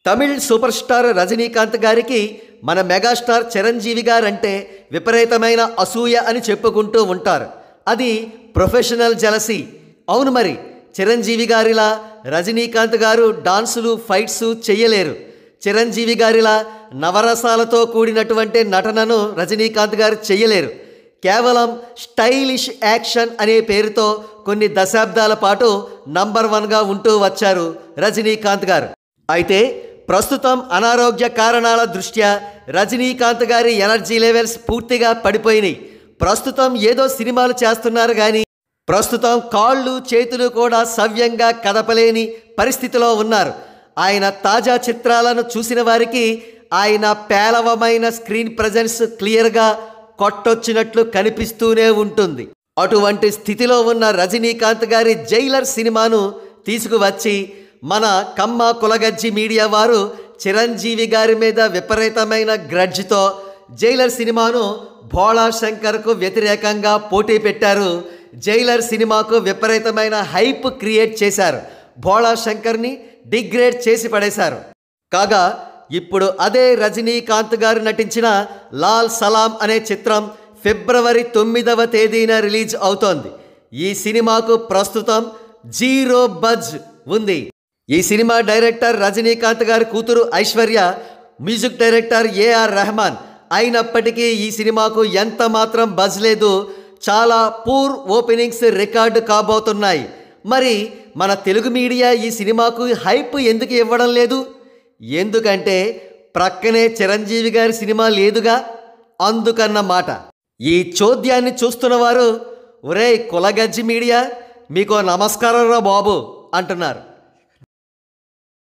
Tamil super star Rajinikanth గారికి మన megastar Chiranjeevi guarantee విపరీతమైన అసూయ అని చెప్పుకుంటూ ఉంటారు. అది ప్రొఫెషనల్ జెలసీ. అవును, మరి చిరంజీవి గారిలా రజనీకాంత్ గారు డాన్సులు ఫైట్స్ చెయ్యలేరు. చిరంజీవి గారిలా నవరసాలతో కూడినటువంటి నటనను రజనీకాంత్ గారు చెయ్యలేరు. కేవలం స్టైలిష్ యాక్షన్ అనే పేరుతో కొన్ని దశాబ్దాల పాటు నంబర్ 1గా ఉంటూ వచ్చారు రజనీకాంత్ గారు. అయితే ప్రస్తుతం అనారోగ్య కారణాల దృష్ట్యా రజనీకాంత్ గారి ఎనర్జీ లెవెల్స్ పూర్తిగా పడిపోయినాయి. ప్రస్తుతం ఏదో సినిమాలు చేస్తున్నారు కానీ ప్రస్తుతం కాళ్ళు చేతులు కూడా సవ్యంగా కదపలేని పరిస్థితిలో ఉన్నారు. ఆయన తాజా చిత్రాలను చూసిన వారికి ఆయన పేలవమైన స్క్రీన్ ప్రజెన్స్ క్లియర్గా కొట్టొచ్చినట్లు కనిపిస్తూనే ఉంటుంది. అటువంటి స్థితిలో ఉన్న రజనీకాంత్ గారి జైలర్ సినిమాను తీసుకువచ్చి మన కమ్మ కులగజ్జి మీడియా వారు చిరంజీవి గారి మీద విపరీతమైన గ్రడ్జ్తో జైలర్ సినిమాను భోళా శంకర్కు వ్యతిరేకంగా పోటీ పెట్టారు. జైలర్ సినిమాకు విపరీతమైన హైప్ క్రియేట్ చేశారు. భోళా శంకర్ని డిగ్రేడ్ చేసి పడేశారు. కాగా ఇప్పుడు అదే రజనీకాంత్ గారు నటించిన లాల్ సలాం అనే చిత్రం ఫిబ్రవరి 9వ తేదీన రిలీజ్ అవుతోంది. ఈ సినిమాకు ప్రస్తుతం 0 బజ్ ఉంది. ఈ సినిమా డైరెక్టర్ రజనీకాంత్ గారి కూతురు ఐశ్వర్య, మ్యూజిక్ డైరెక్టర్ ఏఆర్ రెహమాన్. అయినప్పటికీ ఈ సినిమాకు ఎంత మాత్రం బజ్ లేదు. చాలా పూర్ ఓపెనింగ్స్ రికార్డు కాబోతున్నాయి. మరి మన తెలుగు మీడియా ఈ సినిమాకు హైప్ ఎందుకు ఇవ్వడం లేదు? ఎందుకంటే ప్రక్కనే చిరంజీవి గారి సినిమా లేదుగా, అందుకన్నమాట. ఈ చోద్యాన్ని చూస్తున్న వారు, ఒరేయ్ కులగజ్జి మీడియా, మీకో నమస్కారం రా బాబు అంటున్నారు.